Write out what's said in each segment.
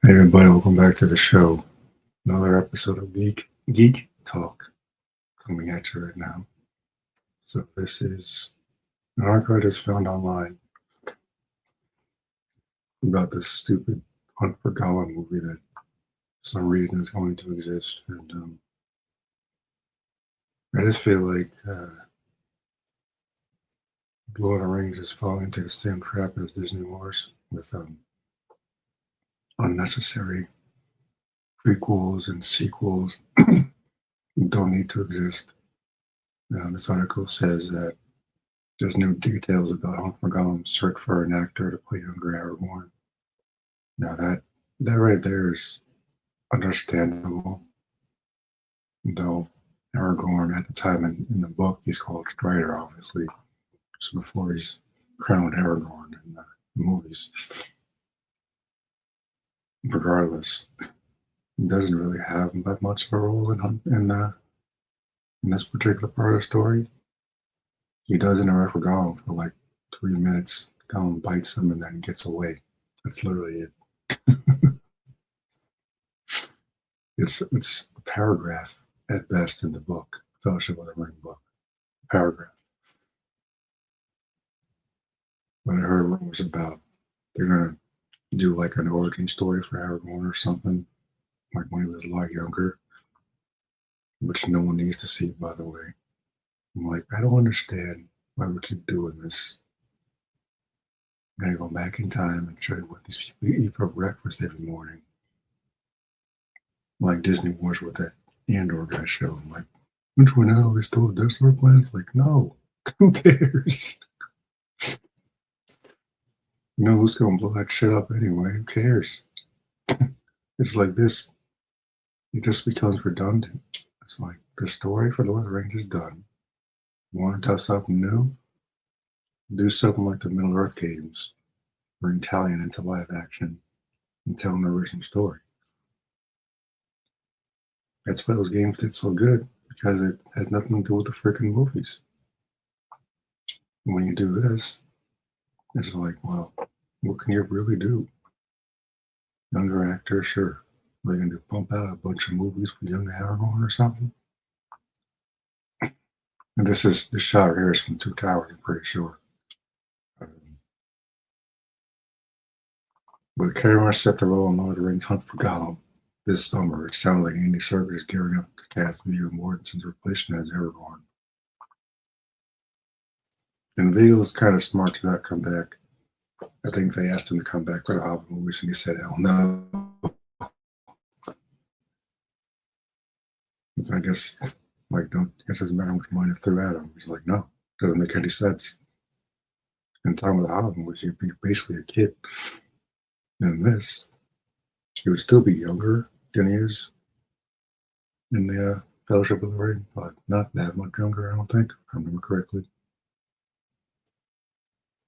Hey everybody, welcome back to the show. Another episode of Geek Talk coming at you right now. So this is an article I just found online about this stupid Hunt for Gollum movie that for some reason is going to exist. And I just feel like Lord of the Rings is falling into the same trap as Disney Wars with unnecessary prequels and sequels don't need to exist. This article says that there's new details about Hunt for Gollum's search for an actor to play younger Aragorn. Now that right there is understandable, though Aragorn at the time in the book he's called Strider, obviously, just before he's crowned Aragorn in the movies. Regardless, he doesn't really have that much of a role in this particular part of the story. He does interact with Gollum for like 3 minutes. Gollum bites him and then gets away. That's literally it. It's a paragraph at best in the book, Fellowship of the Ring book. Paragraph. But I heard rumors about they're gonna do like an origin story for Aragorn or something, like when he was a lot younger, which no one needs to see, by the way. I'm like, I don't understand why we keep doing this. I'm gonna go back in time and show you what these people eat for breakfast every morning. Like Disney Wars with that Andor guy show. I'm like, which one know they stole the Death Star plans? Like, no, who cares? You know who's gonna blow that shit up anyway? Who cares? It's like this. It just becomes redundant. It's like the story for the Lord of the Rings is done. You want to tell something new? Do something like the Middle Earth games, bring Italian into live action and tell an original story. That's why those games did so good, because it has nothing to do with the freaking movies. When you do this, it's like, well, what can you really do? Younger actors, sure. They're going to pump out a bunch of movies with young Aragorn or something. And this shot here is from Two Towers, I'm pretty sure. With Cameron set the role in Lord of the Rings Hunt for Gollum this summer, it sounds like Andy Serkis is gearing up to cast Viggo Mortensen's replacement as Aragorn. And Viggo's kind of smart to not come back. I think they asked him to come back for the Hobbit movies, and he said, hell no. I guess, doesn't matter how much money they threw at him. He's like, no, doesn't make any sense. In time with the Hobbit movies, he'd be basically a kid. In this, he would still be younger than he is in the Fellowship of the Ring, but not that much younger, I don't think, if I remember correctly.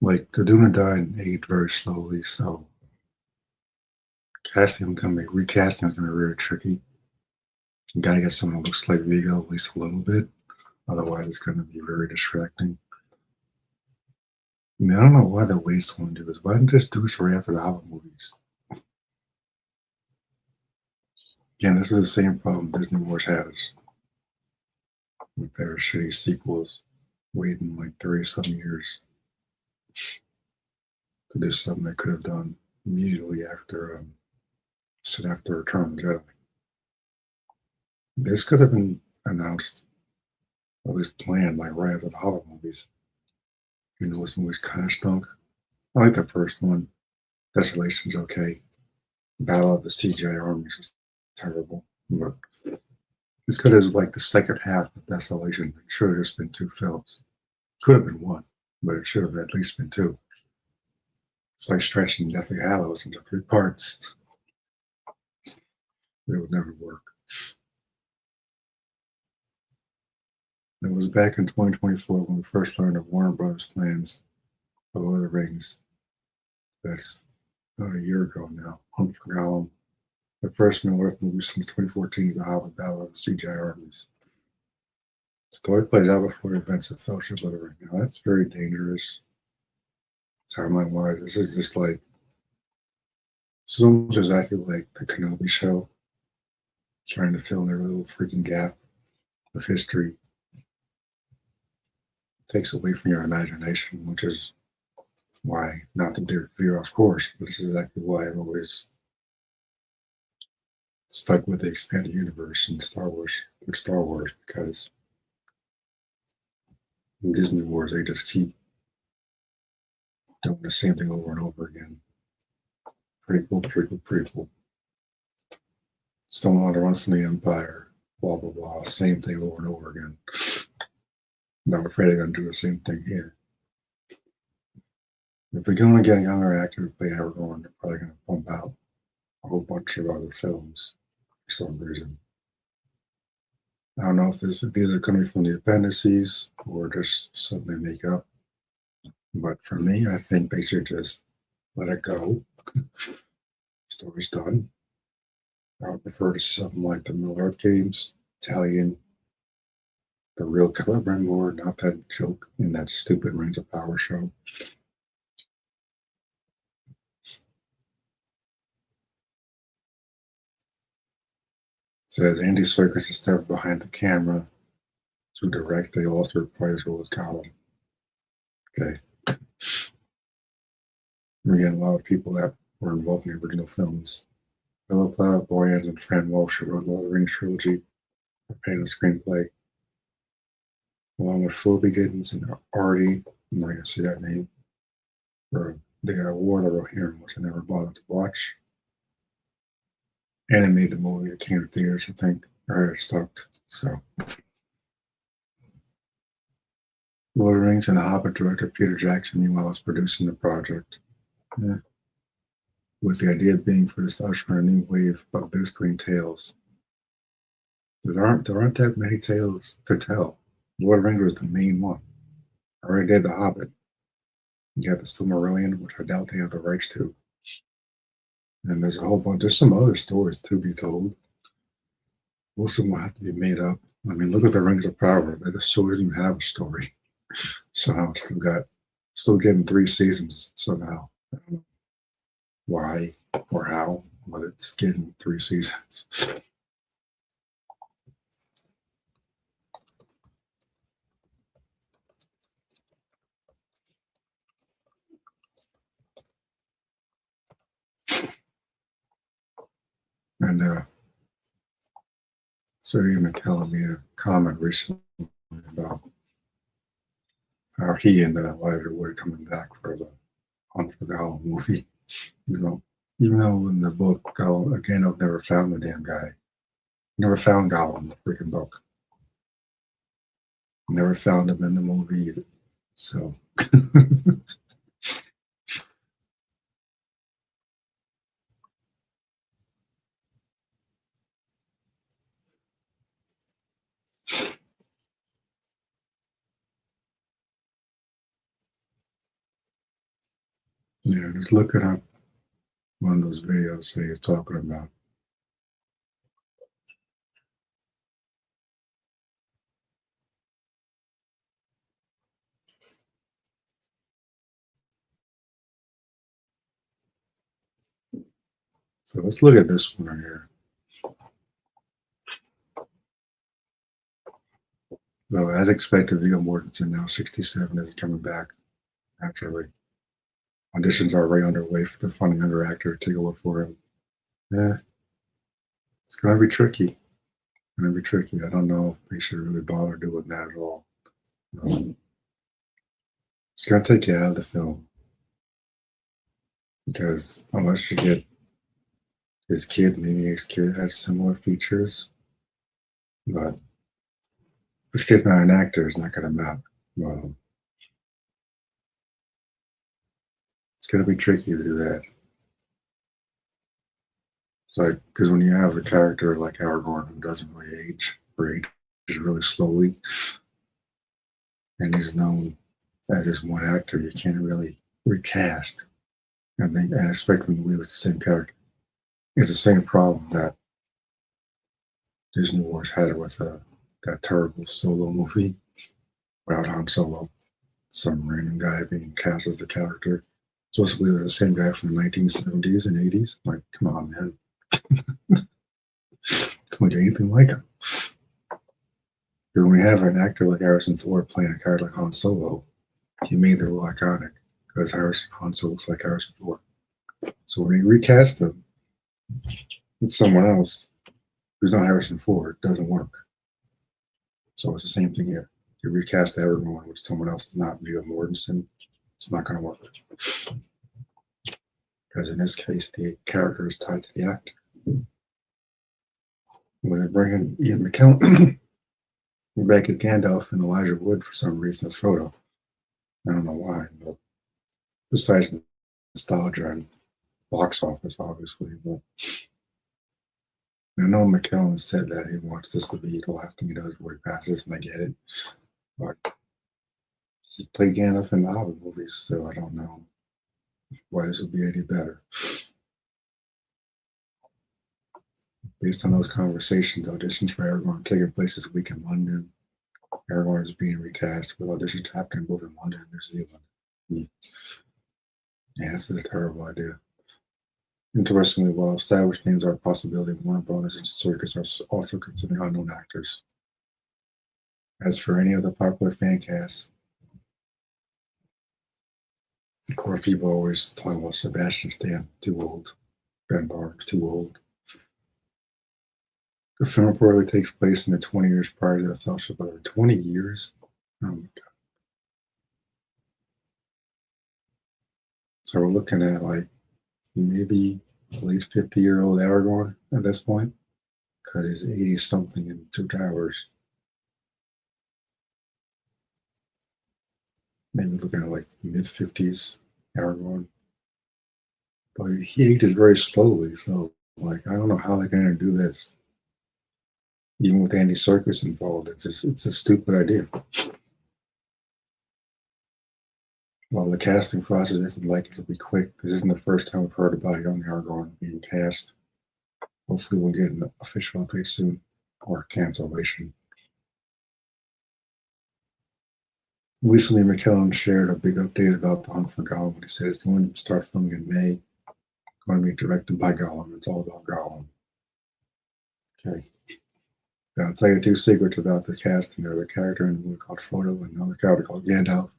Like, the Dunedain aged very slowly, so recasting is going to be really tricky. You gotta get someone who looks like Viggo at least a little bit, otherwise it's going to be very distracting. I mean, I don't know why they waste so long to do this. Why didn't they just do this right after the Hobbit movies? Again, this is the same problem Disney Wars has with their shitty sequels, waiting like 30-something years to do something they could have done immediately after Return of the Jedi. This could have been announced, or at least planned, like right after the Hobbit movies. You know, this movie's kind of stunk. I like the first one. Desolation's okay. Battle of the CGI Armies was terrible. But this could have like the second half of Desolation. It should have just been 2 films. Could have been 1, but it should have at least been 2. It's like stretching Deathly Hallows into 3 parts. It would never work. It was back in 2024 when we first learned of Warner Brothers' plans for Lord of the Rings. That's about a year ago now. Hunt for Gollum. The first Middle-earth movie since 2014 is The Hobbit: Battle of the CGI Armies. The story plays out before the events of Fellowship of the Ring. Now, that's very dangerous. Timeline-wise, this is just like It's almost exactly like the Kenobi show, trying to fill their little freaking gap of history. It takes away from your imagination, which is why, not to veer off course, but this is exactly why I've always stuck with the expanded universe in Star Wars, because in Disney Wars, they just keep doing the same thing over and over again. Prequel, prequel, prequel. Still want to run from the Empire, blah, blah, blah. Same thing over and over again. And I'm afraid they're going to do the same thing here. If they're going to get a younger actor to play Aragorn, they're probably going to pump out a whole bunch of other films for some reason. I don't know if these are coming from the appendices or just something they make up. But for me, I think they should just let it go. Story's done. I would prefer to see something like the Middle Earth Games, Italian, the real Celebrimbor, not that joke in that stupid Rings of Power show. It says Andy Serkis is stepped behind the camera to direct the All-Star Players role as Gollum. Okay. We're getting a lot of people that were involved in the original films. Philip Boyens and Fran Walsh, who wrote the Lord of the Rings trilogy, have painted the screenplay, along with Phil Giddens and Artie. I'm not going to see that name. For the War of the Rohirrim, which I never bothered to watch. And it made the movie that came to theaters, I think. I heard it sucked. So, Lord of the Rings and The Hobbit director Peter Jackson, meanwhile, is producing the project. Yeah. With the idea being for this to usher in a new wave of big screen tales. There aren't that many tales to tell. Lord of the Rings was the main one. I already did The Hobbit. You got the Silmarillion, which I doubt they have the rights to. And there's a whole bunch. There's some other stories to be told. Most of them will have to be made up. I mean, look at the Rings of Power. They just so didn't have a story. Somehow still getting 3 seasons somehow. I don't know why or how, but it's getting 3 seasons. And so Ian McKellen made a comment recently about how he and Elijah Wood coming back for the Hunt for Gollum movie. Even though in the book, Gandalf never found the damn guy. Never found Gollum in the freaking book. Never found him in the movie either. So. Yeah, just look it up. One of those videos that you're talking about. So let's look at this one right here. So as expected, Viggo Mortensen, now 67, is coming back. Naturally, auditions are already underway for the fun younger actor to take over for him. Yeah, it's gonna be tricky. It's gonna be tricky. I don't know if they should really bother doing that at all. It's gonna take you out of the film because unless you get his kid, maybe his kid has similar features, but this kid's not an actor, it's not gonna matter. Well, it's gonna be tricky to do that. It's like because when you have a character like Aragorn who doesn't really age or ages really slowly, and he's known as this one actor, you can't really recast and expect him to be with the same character. It's the same problem that Disney Wars had with that terrible Solo movie about Han Solo, some random guy being cast as the character. Supposedly they're the same guy from the 1970s and 80s. Like, come on, man. Doesn't look anything like him. But when we have an actor like Harrison Ford playing a character like Han Solo, he made the role iconic because Han Solo looks like Harrison Ford. So when he recast him with someone else who's not Harrison Ford, it doesn't work. So it's the same thing here. You recast Aragorn with someone else who's not Viggo Mortensen, it's not going to work. Because in this case, the character is tied to the actor. When they bring in Ian McKellen, back at Gandalf and Elijah Wood for some reason as Frodo. I don't know why, but besides nostalgia and box office, obviously. But I know McKellen said that he wants this to be the last thing he does before he passes, and I get it. But he played Gandalf in the Hobbit movies, so I don't know why this would be any better. Based on those conversations, auditions for Aragorn taking place this week in London. Aragorn is being recast with auditions happening both in London and New Zealand. Yeah, this is a terrible idea. Interestingly, while established names are a possibility, Warner Brothers and Circus are also considering unknown actors. As for any of the popular fan casts, of course, people always talk about Sebastian Stan, too old. Ben Barnes, too old. The film reportedly takes place in the 20 years prior to the Fellowship of the 20 years. Oh my God. So we're looking at like maybe at least 50-year-old Aragorn at this point, because he's 80 something in Two Towers. Maybe looking at like mid 50s Aragorn. But he ages very slowly, so like I don't know how they're gonna do this. Even with Andy Serkis involved, it's a stupid idea. Well, the casting process isn't likely to be quick. This isn't the first time we've heard about a young Aragorn being cast. Hopefully we'll get an official update soon, or cancellation. Recently, McKellen shared a big update about The Hunt for Gollum. He said it's going to start filming in May. Going to be directed by Gollum. It's all about Gollum. Okay. I'll tell you two secrets about the casting. There's a character in the movie called Frodo and another character called Gandalf.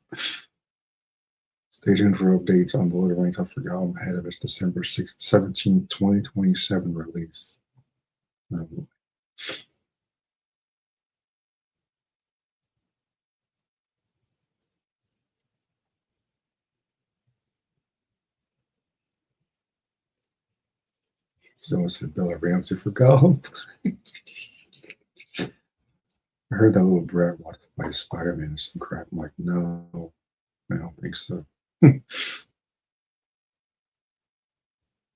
Stay tuned for updates on the Lord of the Rings Hunt for Gollum ahead of its December 17, 2027 release. Someone said Bella Ramsey for Gollum. I heard that little brat wants to play Spider-Man and some crap. I'm like, no, I don't think so. I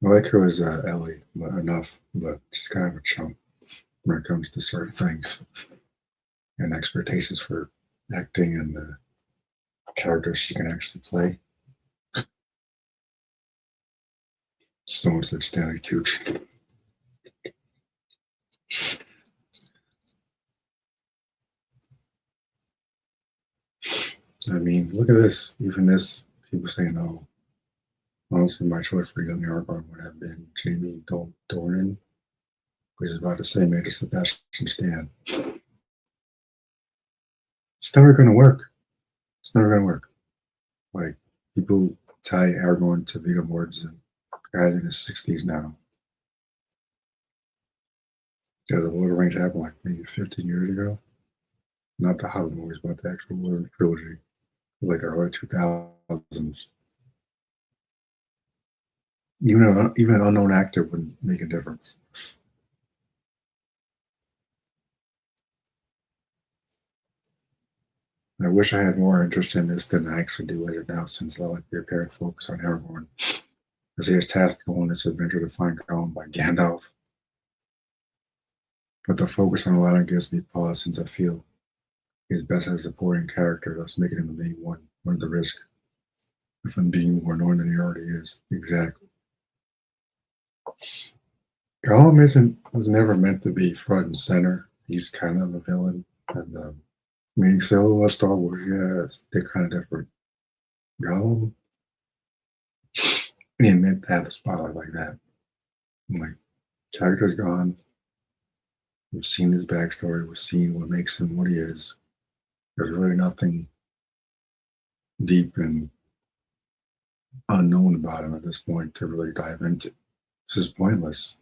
like her as Ellie, but enough, but she's kind of a chump when it comes to certain things and expectations for acting and the characters she can actually play. Someone said Stanley Tucci. I mean, look at this. Even this, people say no. Honestly, my choice for young Aragorn would have been Jamie Dornan, which is about the same age as Sebastian Stan. It's never going to work. It's never going to work. Like, people tie Aragorn to Viggo Mortensen, guys in his 60s now. Yeah, the Lord of the Rings happened like maybe 15 years ago. Not the Hobbit movies, but the actual Lord of the trilogy. Like the early 2000s. Even an unknown actor wouldn't make a difference. I wish I had more interest in this than I actually do later now, since I like the apparent focus on Aragorn, as he is tasked to go on this adventure to find Gollum by Gandalf. But the focus on Aladdin gives me pause, since I feel he's best as a supporting character, thus making him the main one of the risk, if I'm being more known than he already is. Exactly. Gollum was never meant to be front and center. He's kind of a villain, and I mean, you say, "Oh, Star Wars, yeah, they're kind of different." Gollum, And he meant to have the spotlight like that. I'm like, character's gone. We've seen his backstory. We've seen what makes him what he is. There's really nothing deep and unknown about him at this point to really dive into. It's just pointless.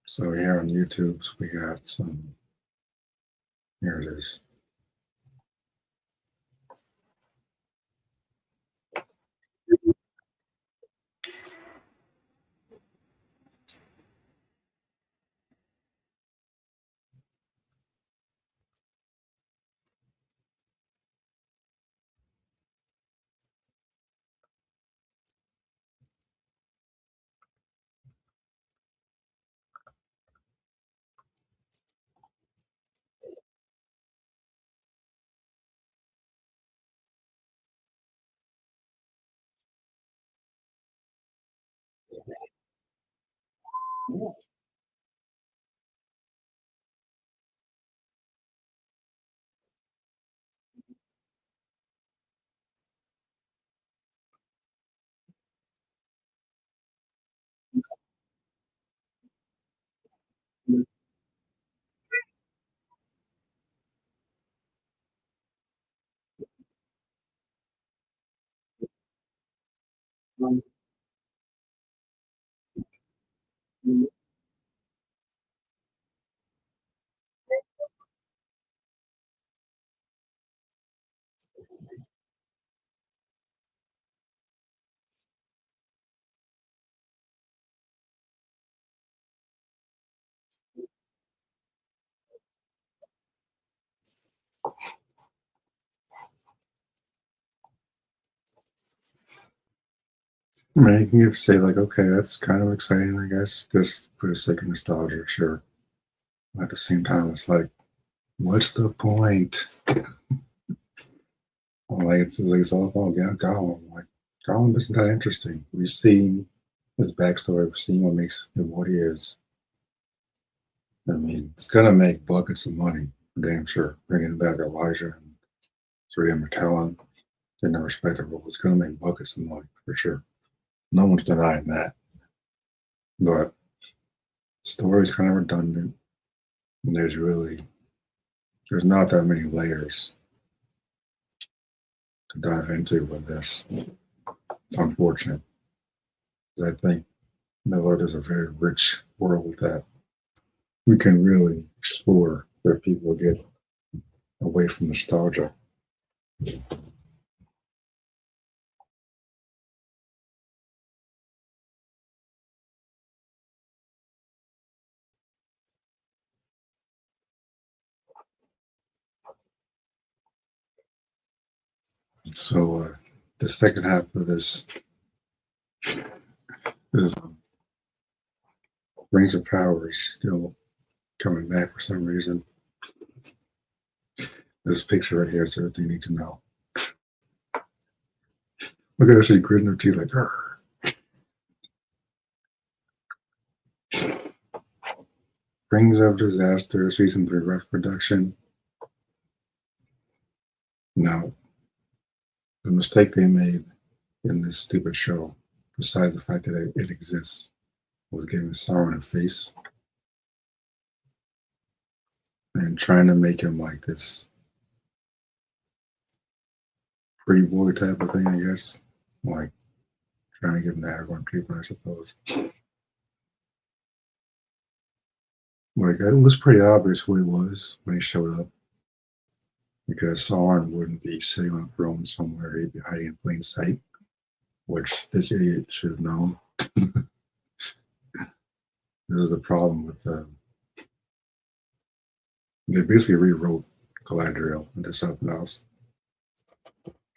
So here on YouTube, we got some. Here it is. I mean, you can say like, okay, that's kind of exciting, I guess, just for the sake of nostalgia, sure. At the same time, it's like, what's the point? Like it's all about Gollum. Like Gollum isn't that interesting. We've seen his backstory. We've seen what makes him what he is. I mean, it's gonna make buckets of money, for damn sure. Bringing back Elijah and Rhea McCallum in their respective roles, it's gonna make buckets of money for sure. No one's denying that. But the story's kind of redundant. And there's not that many layers to dive into with this. It's unfortunate. I think Middle Earth is a very rich world that we can really explore where people get away from nostalgia. So the second half of this is Rings of Power is still coming back for some reason. This picture right here is everything you need to know. Look at her, she's gritting her teeth like, "Arr." Rings of Disaster, season 3 rough production. Now, the mistake they made in this stupid show, besides the fact that it exists, was giving Sauron a face and trying to make him like this pretty boy type of thing, I guess. Like trying to give him the Aragorn treatment, I suppose. Like it was pretty obvious who he was when he showed up, because Sauron wouldn't be sitting on a throne somewhere; he'd be hiding in plain sight, which this idiot should have known. This is the problem with they basically rewrote Galadriel into something else,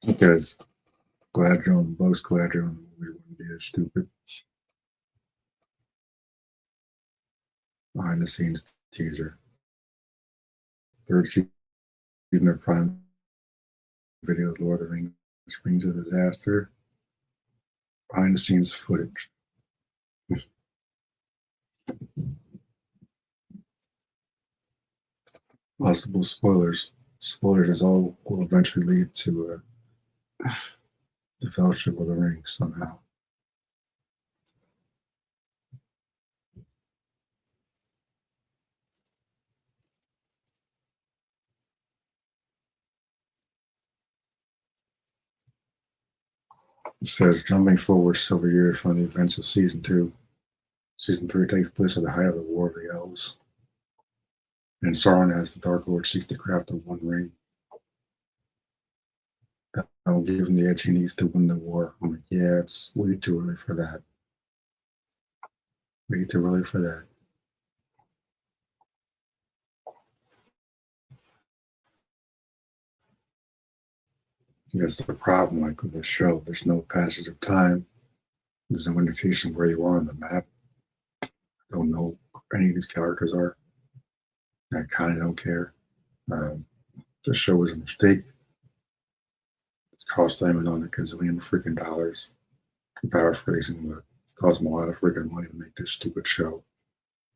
because Galadriel, most Galadriel wouldn't be as stupid. Behind the scenes teaser. Third season of Prime Video, Lord of the Rings, Rings of Disaster. Behind the scenes footage. possible spoilers. Spoilers is all will eventually lead to the Fellowship of the Ring somehow. It says jumping forward several years from the events of season 2. Season 3 takes place at the height of the War of the Elves. And Sauron, as the Dark Lord, seeks to craft the One Ring that will give him the edge he needs to win the war. I'm like, yeah, it's way too early for that. Way too early for that. That's the problem, like with this show. There's no passage of time. There's no indication where you are on the map. I don't know who any of these characters are. I kind of don't care. The show was a mistake. It's cost them on a gazillion freaking dollars. I'm paraphrasing, but it cost them a lot of freaking money to make this stupid show.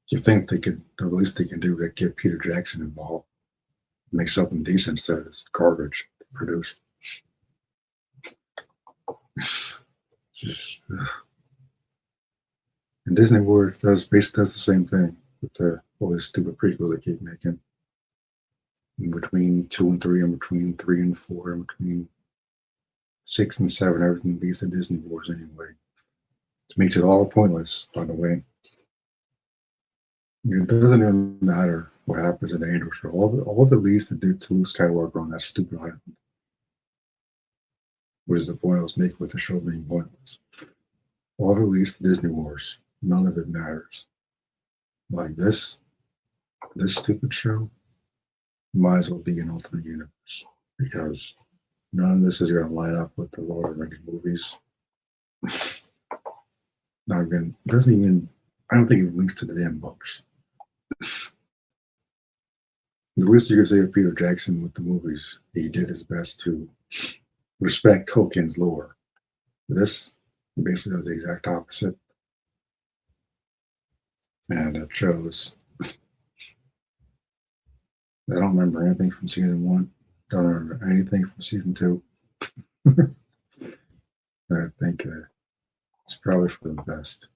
You think they could, the least they can do is get Peter Jackson involved, make something decent instead of this garbage to produce. Just, and Disney World does basically does the same thing with all these stupid prequels they keep making. In between 2 and 3, in between 3 and 4, in between 6 and 7, everything beats the Disney Wars anyway. It makes it all pointless, by the way. It doesn't even matter what happens in the Andor show. All that leads to do to Luke Skywalker on that stupid island. Which is the point I was making with the show being pointless. All that leads to Disney Wars. None of it matters. Like this stupid show might as well be an alternate universe because none of this is going to line up with the Lord of the Rings movies. Not even doesn't even. I don't think it links to the damn books. The least you could say of Peter Jackson with the movies, he did his best to respect Tolkien's lore. This basically does the exact opposite, and it shows. I don't remember anything from season 1. Don't remember anything from season 2. I think it's probably for the best.